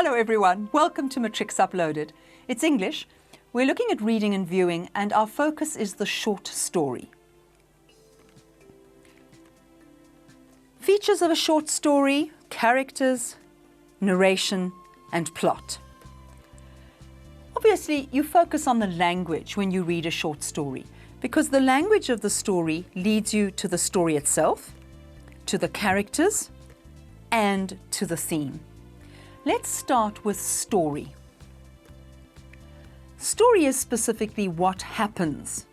Hello everyone, welcome to Matrix Uploaded. It's English. We're looking at reading and viewing, and our focus is the short story. Features of a short story: characters, narration, and plot. Obviously, you focus on the language when you read a short story, because the language of the story leads you to the story itself, to the characters, and to the theme. Let's start with story. Story is specifically what happens.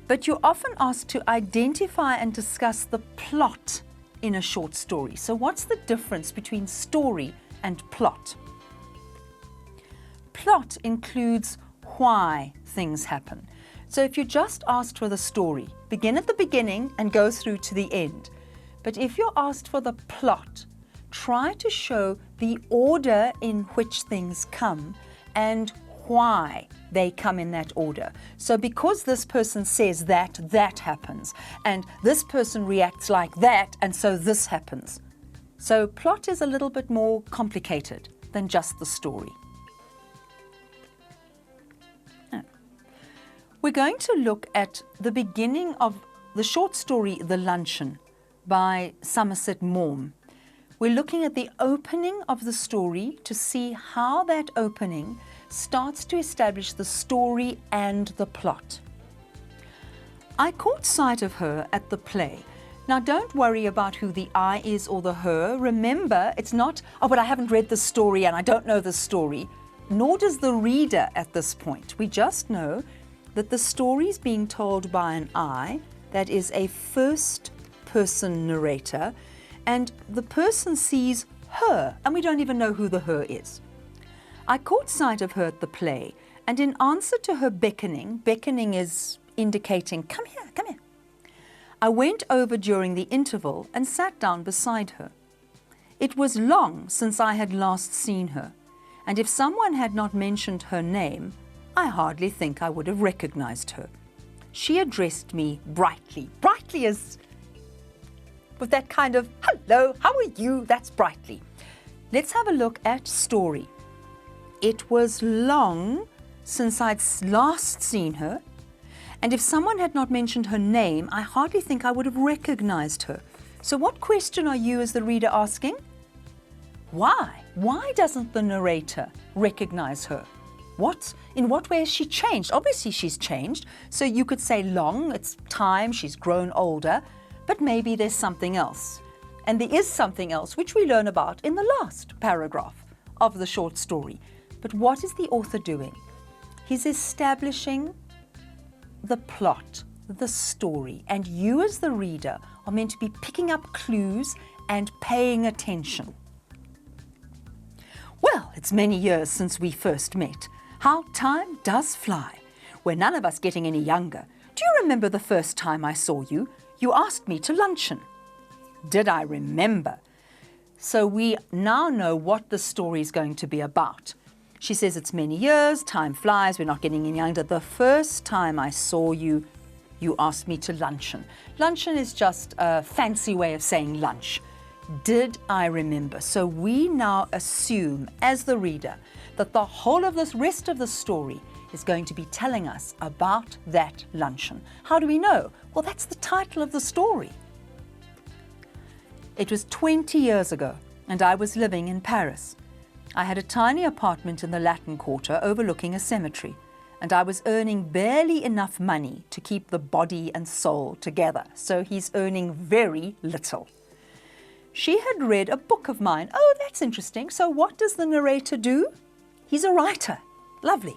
But you're often asked to identify and discuss the plot in a short story. So what's the difference between story and plot? Plot includes why things happen. So if you just asked for the story, begin at the beginning and go through to the end. But if you're asked for the plot, try to show the order in which things come and why they come in that order. So because this person says that, that happens, and this person reacts like that, and so this happens. So plot is a little bit more complicated than just the story. We're going to look at the beginning of the short story, The Luncheon, by Somerset Maugham. We're looking at the opening of the story to see how that opening starts to establish the story and the plot. I caught sight of her at the play. Now, don't worry about who the I is or the her. Remember, it's not, oh, but I haven't read the story and I don't know the story. Nor does the reader at this point. We just know that the story is being told by an I, that is a first-person narrator, and the person sees her, and we don't even know who the her is. I caught sight of her at the play, and in answer to her beckoning is indicating, come here, come here. I went over during the interval and sat down beside her. It was long since I had last seen her, and if someone had not mentioned her name, I hardly think I would have recognized her. She addressed me brightly. Brightly is with that kind of, hello, how are you? That's brightly. Let's have a look at story. It was long since I'd last seen her, and if someone had not mentioned her name, I hardly think I would have recognized her. So what question are you as the reader asking? Why? Why doesn't the narrator recognize her? In what way has she changed? Obviously she's changed, so you could say long, it's time, she's grown older, but maybe there's something else. And there is something else which we learn about in the last paragraph of the short story. But what is the author doing? He's establishing the plot, the story, and you as the reader are meant to be picking up clues and paying attention. Well, it's many years since we first met. How time does fly. We're none of us getting any younger. Do you remember the first time I saw you? You asked me to luncheon. Did I remember? So we now know what the story is going to be about. She says it's many years, time flies, we're not getting any younger. The first time I saw you, you asked me to luncheon. Luncheon is just a fancy way of saying lunch. Did I remember? So we now assume, as the reader, that the whole of this rest of the story is going to be telling us about that luncheon. How do we know? Well, that's the title of the story. It was 20 years ago, and I was living in Paris. I had a tiny apartment in the Latin Quarter overlooking a cemetery, and I was earning barely enough money to keep the body and soul together, so he's earning very little. She had read a book of mine. Oh, that's interesting. So what does the narrator do? He's a writer. Lovely.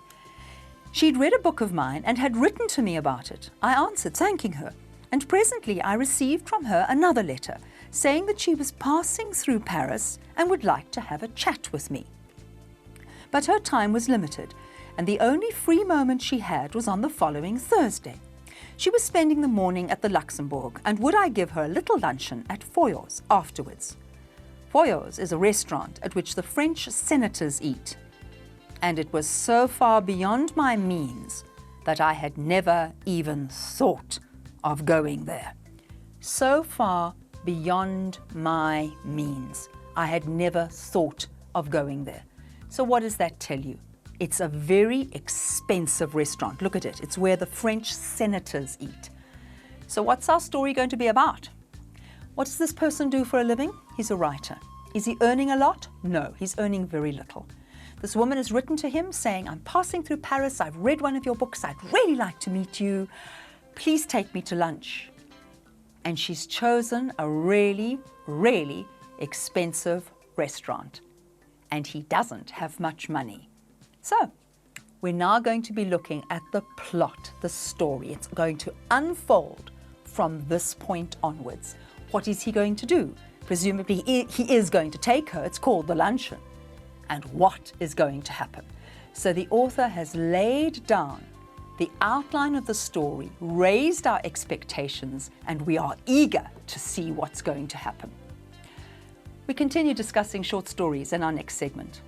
She'd read a book of mine and had written to me about it. I answered, thanking her, and presently I received from her another letter saying that she was passing through Paris and would like to have a chat with me. But her time was limited, and the only free moment she had was on the following Thursday. She was spending the morning at the Luxembourg, and would I give her a little luncheon at Foyot's afterwards? Foyot's is a restaurant at which the French senators eat, and it was so far beyond my means that I had never even thought of going there. So far beyond my means. I had never thought of going there. So what does that tell you? It's a very expensive restaurant. Look at it. It's where the French senators eat. So what's our story going to be about? What does this person do for a living? He's a writer. Is he earning a lot? No, he's earning very little. This woman has written to him saying, I'm passing through Paris. I've read one of your books. I'd really like to meet you. Please take me to lunch. And she's chosen a really, really expensive restaurant. And he doesn't have much money. So we're now going to be looking at the plot, the story. It's going to unfold from this point onwards. What is he going to do? Presumably he is going to take her. It's called the luncheon. And what is going to happen? So the author has laid down the outline of the story, raised our expectations, and we are eager to see what's going to happen. We continue discussing short stories in our next segment.